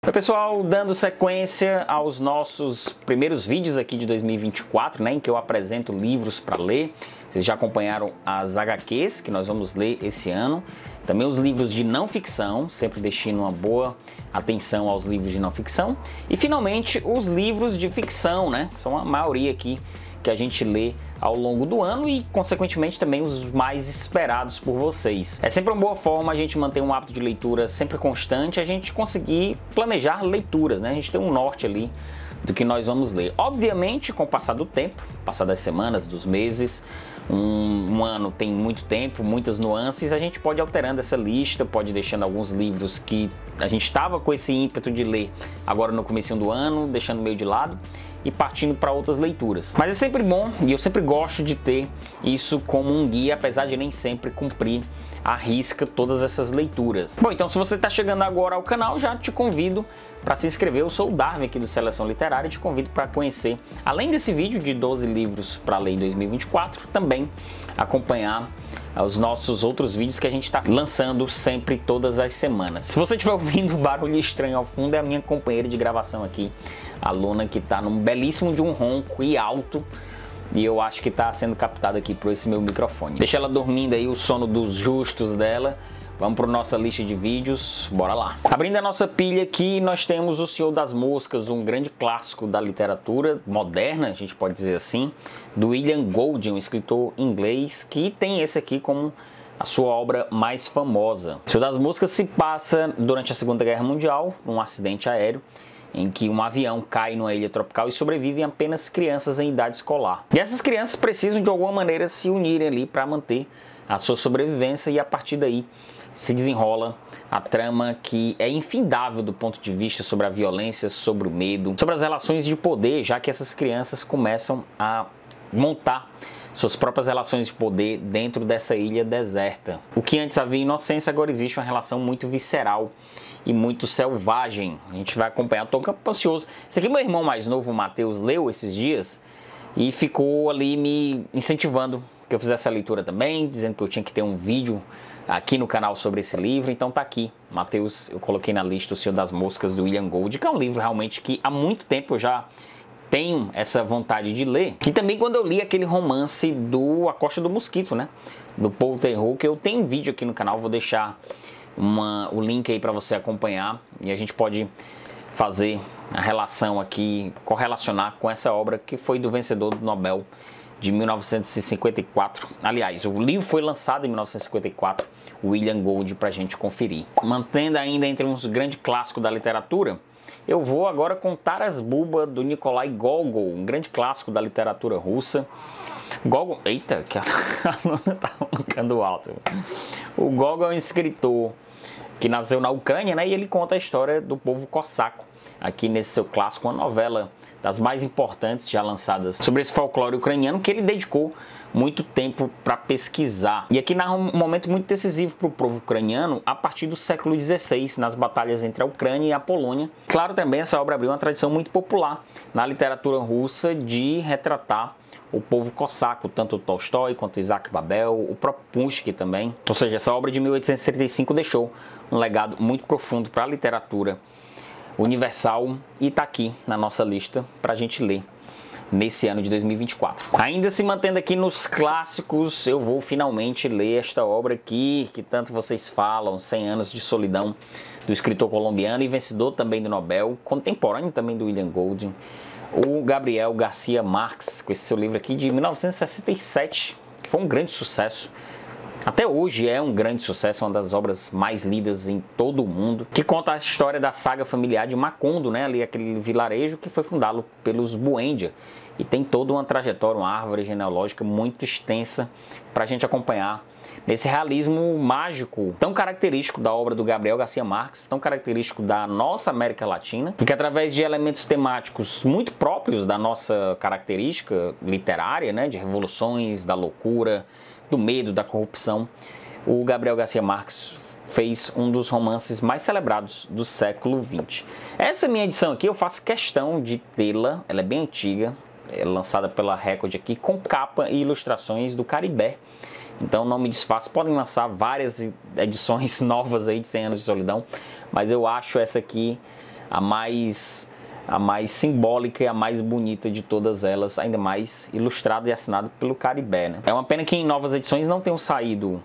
Oi pessoal, dando sequência aos nossos primeiros vídeos aqui de 2024, né, em que eu apresento livros para ler. Vocês já acompanharam as HQs que nós vamos ler esse ano, também os livros de não ficção, sempre deixando uma boa atenção aos livros de não ficção, e finalmente os livros de ficção, né, que são a maioria aqui que a gente lê ao longo do ano e, consequentemente, também os mais esperados por vocês. É sempre uma boa forma a gente manter um hábito de leitura sempre constante, a gente conseguir planejar leituras, né? A gente tem um norte ali do que nós vamos ler. Obviamente, com o passar do tempo, passar das semanas, dos meses, um ano tem muito tempo, muitas nuances, a gente pode ir alterando essa lista, pode ir deixando alguns livros que a gente estava com esse ímpeto de ler agora no comecinho do ano, deixando meio de lado e partindo para outras leituras. Mas é sempre bom e eu sempre gosto de ter isso como um guia, apesar de nem sempre cumprir à risca todas essas leituras. Bom, então se você está chegando agora ao canal, já te convido para se inscrever. Eu sou o Darwin aqui do Seleção Literária e te convido para conhecer, além desse vídeo de 12 livros para ler em 2024, também acompanhar os nossos outros vídeos que a gente está lançando sempre todas as semanas. Se você estiver ouvindo barulho estranho ao fundo, é a minha companheira de gravação aqui, a Luna, que está num belíssimo de um ronco e alto, e eu acho que está sendo captado aqui por esse meu microfone. Deixa ela dormindo aí, o sono dos justos dela. Vamos para a nossa lista de vídeos, bora lá. Abrindo a nossa pilha aqui, nós temos O Senhor das Moscas, um grande clássico da literatura moderna, a gente pode dizer assim, do William Golding, um escritor inglês, que tem esse aqui como a sua obra mais famosa. O Senhor das Moscas se passa durante a Segunda Guerra Mundial, num acidente aéreo, em que um avião cai numa ilha tropical e sobrevivem apenas crianças em idade escolar. E essas crianças precisam de alguma maneira se unirem ali para manter a sua sobrevivência, e a partir daí se desenrola a trama que é infindável do ponto de vista sobre a violência, sobre o medo, sobre as relações de poder, já que essas crianças começam a montar suas próprias relações de poder dentro dessa ilha deserta. O que antes havia inocência, agora existe uma relação muito visceral e muito selvagem. A gente vai acompanhar, estou ansioso. Esse aqui meu irmão mais novo, o Matheus, leu esses dias e ficou ali me incentivando que eu fizesse a leitura também, dizendo que eu tinha que ter um vídeo aqui no canal sobre esse livro. Então tá aqui, Matheus, eu coloquei na lista O Senhor das Moscas, do William Golding, que é um livro realmente que há muito tempo eu já tenho essa vontade de ler. E também quando eu li aquele romance do A Costa do Mosquito, né, do Paul Theroux, que eu tenho um vídeo aqui no canal, vou deixar o link aí para você acompanhar, e a gente pode fazer a relação aqui, correlacionar com essa obra que foi do vencedor do Nobel de 1954. Aliás, o livro foi lançado em 1954, William Golding, para a gente conferir. Mantendo ainda entre uns grandes clássicos da literatura, eu vou agora com Taras Bulba, do Nikolai Gogol, um grande clássico da literatura russa. Gogol, eita, que a Luna tá ficando alto. O Gogol é um escritor que nasceu na Ucrânia, né, e ele conta a história do povo cosaco, aqui nesse seu clássico, uma novela das mais importantes já lançadas sobre esse folclore ucraniano, que ele dedicou muito tempo para pesquisar. E aqui narra um momento muito decisivo para o povo ucraniano a partir do século XVI, nas batalhas entre a Ucrânia e a Polônia. Claro, também essa obra abriu uma tradição muito popular na literatura russa de retratar o povo cosaco, tanto Tolstói quanto Isaac Babel, o próprio Pushkin também. Ou seja, essa obra de 1835 deixou um legado muito profundo para a literatura universal e está aqui na nossa lista para a gente ler nesse ano de 2024. Ainda se mantendo aqui nos clássicos, eu vou finalmente ler esta obra aqui, que tanto vocês falam, 100 Anos de Solidão, do escritor colombiano e vencedor também do Nobel, contemporâneo também do William Golding, o Gabriel Garcia Marques, com esse seu livro aqui de 1967, que foi um grande sucesso. Até hoje é um grande sucesso, uma das obras mais lidas em todo o mundo, que conta a história da saga familiar de Macondo, né, ali aquele vilarejo que foi fundado pelos Buendia, e tem toda uma trajetória, uma árvore genealógica muito extensa para a gente acompanhar nesse realismo mágico tão característico da obra do Gabriel Garcia Marques, tão característico da nossa América Latina, porque através de elementos temáticos muito próprios da nossa característica literária, né, de revoluções, da loucura, do medo, da corrupção, o Gabriel Garcia Marques fez um dos romances mais celebrados do século XX. Essa minha edição aqui eu faço questão de tê-la, ela é bem antiga, é lançada pela Record aqui, com capa e ilustrações do Caribé. Então não me desfaço, podem lançar várias edições novas aí de 100 Anos de Solidão, mas eu acho essa aqui a mais simbólica e a mais bonita de todas elas, ainda mais ilustrada e assinada pelo Caribé, né? É uma pena que em novas edições não tenham saído,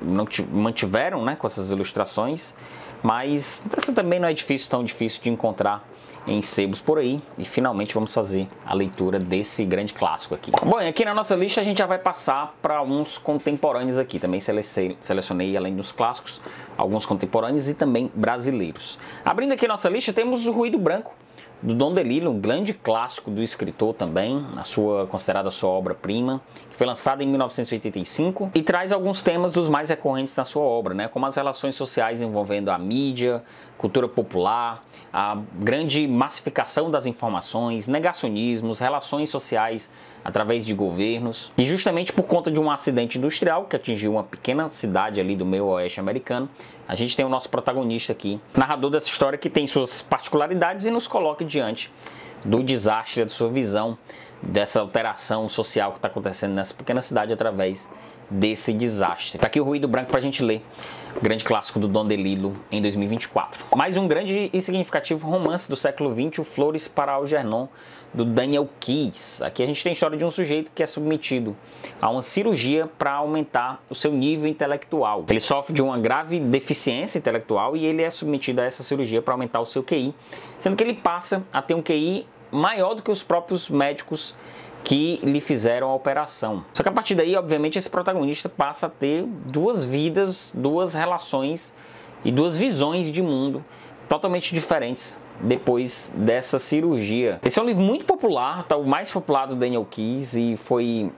não mantiveram, né, com essas ilustrações, mas essa também não é tão difícil de encontrar em sebos por aí, e finalmente vamos fazer a leitura desse grande clássico aqui. Bom, e aqui na nossa lista a gente já vai passar para uns contemporâneos aqui, também selecionei além dos clássicos, alguns contemporâneos e também brasileiros. Abrindo aqui a nossa lista temos o Ruído Branco, do Don DeLillo, um grande clássico do escritor também, considerada a sua obra-prima, que foi lançada em 1985 e traz alguns temas dos mais recorrentes na sua obra, né, como as relações sociais envolvendo a mídia, cultura popular, a grande massificação das informações, negacionismos, relações sociais através de governos. E justamente por conta de um acidente industrial que atingiu uma pequena cidade ali do meio oeste americano, a gente tem o nosso protagonista aqui, narrador dessa história que tem suas particularidades e nos coloca diante do desastre, da sua visão dessa alteração social que está acontecendo nessa pequena cidade através desse desastre. Tá aqui o Ruído Branco para a gente ler, o grande clássico do Don DeLillo em 2024. Mais um grande e significativo romance do século XX, o Flores para Algernon, do Daniel Keyes. Aqui a gente tem a história de um sujeito que é submetido a uma cirurgia para aumentar o seu nível intelectual. Ele sofre de uma grave deficiência intelectual e ele é submetido a essa cirurgia para aumentar o seu QI, sendo que ele passa a ter um QI maior do que os próprios médicos que lhe fizeram a operação. Só que a partir daí, obviamente, esse protagonista passa a ter duas vidas, duas relações e duas visões de mundo totalmente diferentes depois dessa cirurgia. Esse é um livro muito popular, tá, o mais popular do Daniel Keyes, e foi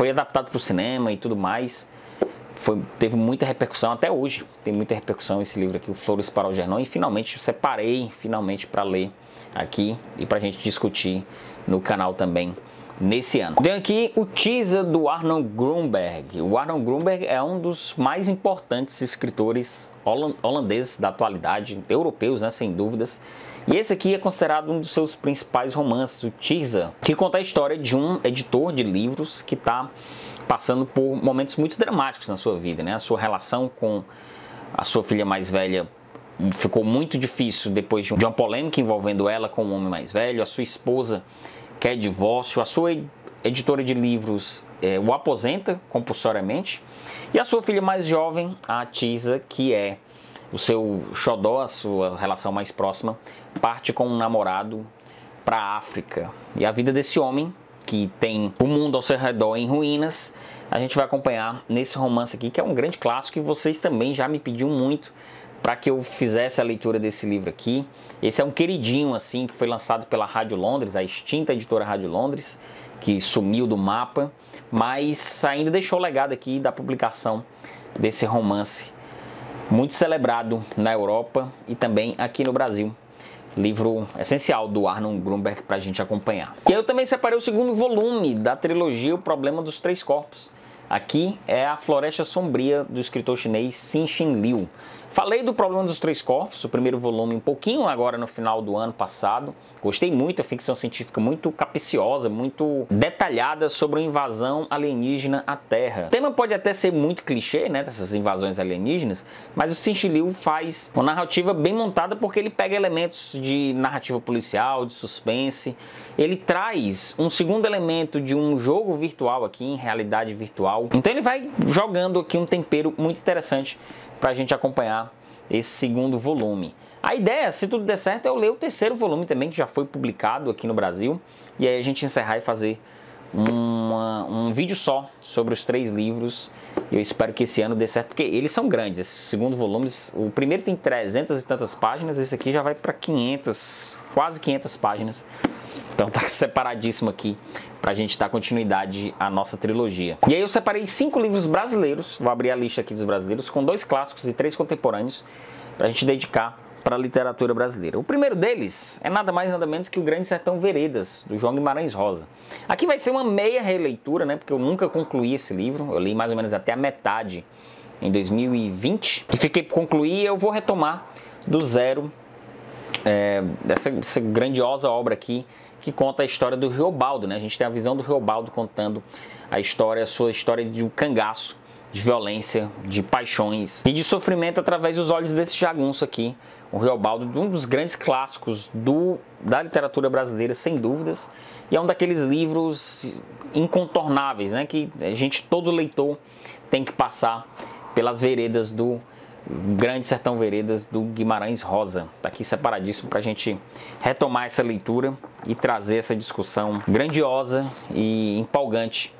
adaptado para o cinema e tudo mais. Teve muita repercussão, até hoje tem muita repercussão esse livro aqui, o Flores para Algernon, e finalmente eu separei para ler aqui e para a gente discutir no canal também nesse ano. Tem aqui o teaser do Arnold Grunberg. O Arnold Grunberg é um dos mais importantes escritores holandeses da atualidade, europeus, né, sem dúvidas. E esse aqui é considerado um dos seus principais romances, o teaser, que conta a história de um editor de livros que está passando por momentos muito dramáticos na sua vida, né? A sua relação com a sua filha mais velha ficou muito difícil depois de uma polêmica envolvendo ela com um homem mais velho. A sua esposa quer divórcio, a sua editora de livros o aposenta compulsoriamente, e a sua filha mais jovem, a Tisa, que é o seu xodó, a sua relação mais próxima, parte com um namorado para a África. E a vida desse homem, que tem o mundo ao seu redor em ruínas, a gente vai acompanhar nesse romance aqui, que é um grande clássico, e vocês também já me pediram muito para que eu fizesse a leitura desse livro aqui. Esse é um queridinho, assim, que foi lançado pela Rádio Londres, a extinta editora Rádio Londres, que sumiu do mapa, mas ainda deixou o legado aqui da publicação desse romance, muito celebrado na Europa e também aqui no Brasil. Livro essencial do Arnold Grunberg para a gente acompanhar. E eu também separei o segundo volume da trilogia O Problema dos Três Corpos. Aqui é A Floresta Sombria, do escritor chinês Cixin Liu. Falei do Problema dos Três Corpos, o primeiro volume, um pouquinho agora no final do ano passado. Gostei muito, a ficção científica muito capciosa, muito detalhada sobre uma invasão alienígena à Terra. O tema pode até ser muito clichê, né, dessas invasões alienígenas, mas o Cixin Liu faz uma narrativa bem montada porque ele pega elementos de narrativa policial, de suspense. Ele traz um segundo elemento de um jogo virtual aqui, em realidade virtual. Então ele vai jogando aqui um tempero muito interessante para a gente acompanhar esse segundo volume. A ideia, se tudo der certo, é eu ler o terceiro volume também, que já foi publicado aqui no Brasil, e aí a gente encerrar e fazer um vídeo só sobre os 3 livros. Eu espero que esse ano dê certo, porque eles são grandes, esses segundo volumes. O primeiro tem 300 e tantas páginas, esse aqui já vai para 500, quase 500 páginas. Então tá separadíssimo aqui pra gente dar continuidade à nossa trilogia. E aí eu separei 5 livros brasileiros, vou abrir a lista aqui dos brasileiros, com 2 clássicos e 3 contemporâneos, pra gente dedicar para a literatura brasileira. O primeiro deles é nada mais nada menos que O Grande Sertão Veredas, do João Guimarães Rosa. Aqui vai ser uma meia releitura, né, porque eu nunca concluí esse livro, eu li mais ou menos até a metade em 2020, e fiquei por concluir, eu vou retomar do zero dessa grandiosa obra aqui, que conta a história do Riobaldo, né? A gente tem a visão do Riobaldo contando a sua história de um cangaço de violência, de paixões e de sofrimento através dos olhos desse jagunço aqui, o Riobaldo, um dos grandes clássicos da literatura brasileira, sem dúvidas, e é um daqueles livros incontornáveis, né, que todo leitor tem que passar pelas veredas do Grande Sertão Veredas do Guimarães Rosa. Está aqui separadíssimo para a gente retomar essa leitura e trazer essa discussão grandiosa e empolgante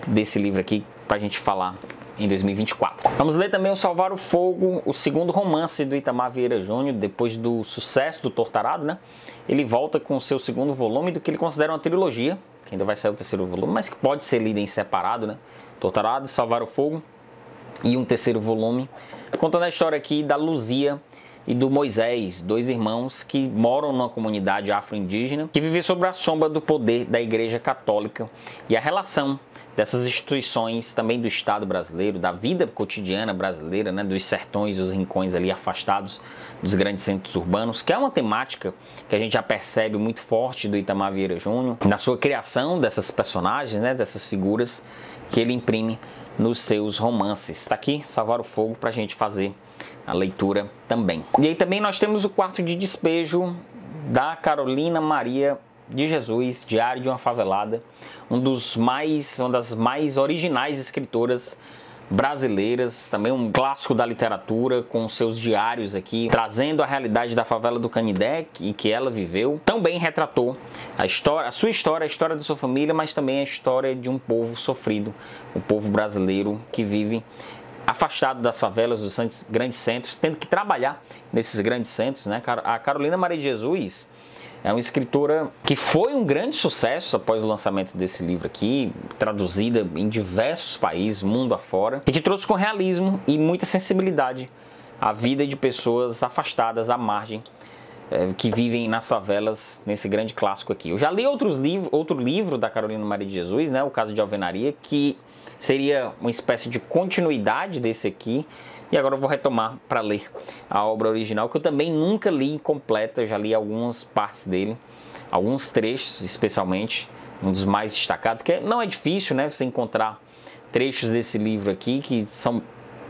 desse livro aqui para a gente falar em 2024. Vamos ler também o Salvar o Fogo, o segundo romance do Itamar Vieira Júnior, depois do sucesso do Torturado, né? Ele volta com o seu segundo volume do que ele considera uma trilogia, que ainda vai sair o terceiro volume, mas que pode ser lido em separado, né? Torturado, Salvar o Fogo e um terceiro volume, contando a história aqui da Luzia e do Moisés, dois irmãos que moram numa comunidade afro-indígena que vive sob a sombra do poder da Igreja Católica e a relação dessas instituições também do Estado brasileiro, da vida cotidiana brasileira, né, dos sertões e os rincões ali afastados dos grandes centros urbanos, que é uma temática que a gente já percebe muito forte do Itamar Vieira Júnior, na sua criação dessas personagens, né, dessas figuras que ele imprime nos seus romances. Está aqui, Salvar o Fogo, para a gente fazer a leitura também. E aí também nós temos o Quarto de Despejo, da Carolina Maria de Jesus, Diário de uma Favelada, uma das mais originais escritoras brasileiras, também um clássico da literatura, com seus diários aqui, trazendo a realidade da favela do Canindé, e que ela viveu. Também retratou a sua história, a história da sua família, mas também a história de um povo sofrido, o povo brasileiro que vive afastado das favelas, dos grandes centros, tendo que trabalhar nesses grandes centros, né? A Carolina Maria de Jesus é uma escritora que foi um grande sucesso após o lançamento desse livro aqui, traduzida em diversos países, mundo afora, e que trouxe com realismo e muita sensibilidade a vida de pessoas afastadas à margem, que vivem nas favelas, nesse grande clássico aqui. Eu já li outro livro da Carolina Maria de Jesus, né? O Caso de Alvenaria, que seria uma espécie de continuidade desse aqui, e agora eu vou retomar para ler a obra original, que eu também nunca li completa, já li algumas partes dele, alguns trechos especialmente, um dos mais destacados, que não é difícil, né, você encontrar trechos desse livro aqui, que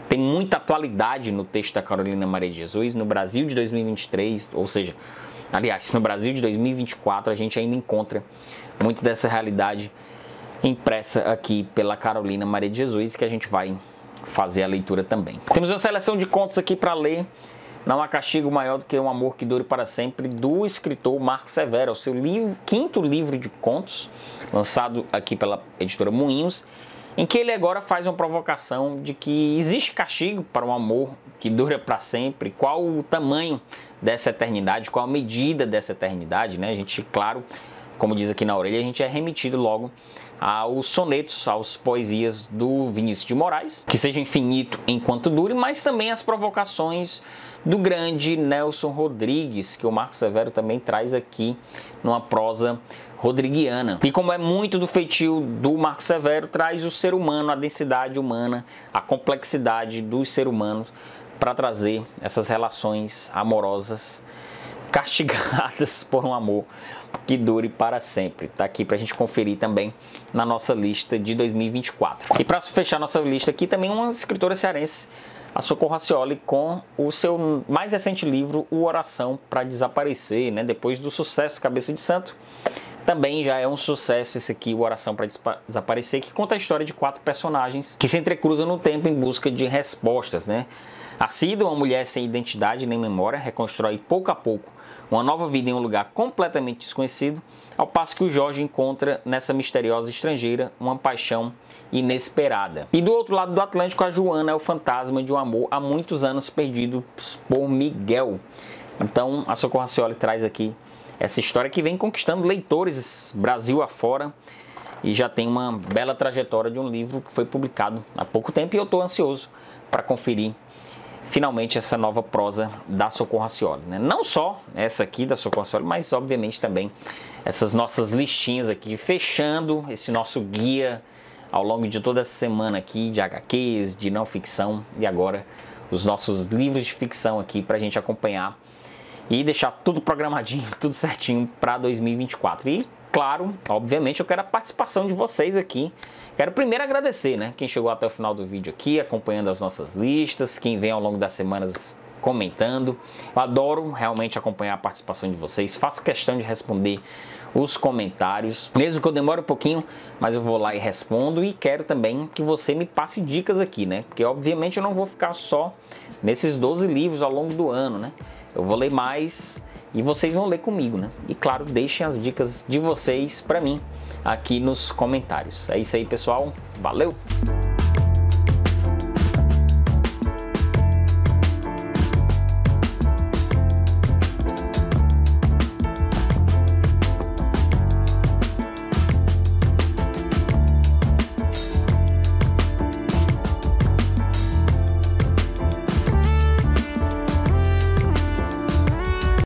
tem muita atualidade no texto da Carolina Maria de Jesus, no Brasil de 2023, ou seja, aliás, no Brasil de 2024 a gente ainda encontra muito dessa realidade impressa aqui pela Carolina Maria de Jesus, que a gente vai fazer a leitura também. Temos uma seleção de contos aqui para ler. Não há castigo maior do que um amor que dure para sempre, do escritor Marco Severo, o seu quinto livro de contos, lançado aqui pela editora Moinhos, em que ele agora faz uma provocação de que existe castigo para um amor que dura para sempre, qual o tamanho dessa eternidade, qual a medida dessa eternidade, né? A gente, claro, como diz aqui na orelha, a gente é remetido logo aos sonetos, às poesias do Vinícius de Moraes, que seja infinito enquanto dure, mas também as provocações do grande Nelson Rodrigues, que o Marco Severo também traz aqui numa prosa rodriguiana. E como é muito do feitio do Marco Severo, traz o ser humano, a densidade humana, a complexidade dos seres humanos, para trazer essas relações amorosas castigadas por um amor que dure para sempre. Tá aqui para a gente conferir também na nossa lista de 2024. E para fechar nossa lista aqui, também uma escritora cearense, a Socorro Racioli, com o seu mais recente livro, O Oração para Desaparecer, né? Depois do sucesso Cabeça de Santo, também já é um sucesso esse aqui, O Oração para Desaparecer, que conta a história de 4 personagens que se entrecruzam no tempo em busca de respostas, né? A Cida, uma mulher sem identidade nem memória, reconstrói pouco a pouco uma nova vida em um lugar completamente desconhecido, ao passo que o Jorge encontra nessa misteriosa estrangeira uma paixão inesperada. E do outro lado do Atlântico, a Joana é o fantasma de um amor há muitos anos perdido por Miguel. Então, a Socorro Racioli traz aqui essa história que vem conquistando leitores Brasil afora e já tem uma bela trajetória de um livro que foi publicado há pouco tempo, e eu estou ansioso para conferir finalmente essa nova prosa da Socorro Racioli, né? Não só essa aqui da Socorro Racioli, mas obviamente também essas nossas listinhas aqui, fechando esse nosso guia ao longo de toda essa semana aqui de HQs, de não ficção, e agora os nossos livros de ficção aqui para a gente acompanhar e deixar tudo programadinho, tudo certinho para 2024. E claro, obviamente eu quero a participação de vocês aqui. Quero primeiro agradecer, né, quem chegou até o final do vídeo aqui, acompanhando as nossas listas, quem vem ao longo das semanas comentando. Eu adoro realmente acompanhar a participação de vocês, faço questão de responder os comentários, mesmo que eu demore um pouquinho, mas eu vou lá e respondo, e quero também que você me passe dicas aqui, né, porque obviamente eu não vou ficar só nesses 12 livros ao longo do ano, né, eu vou ler mais e vocês vão ler comigo, né, e claro, deixem as dicas de vocês para mim aqui nos comentários. É isso aí, pessoal, valeu!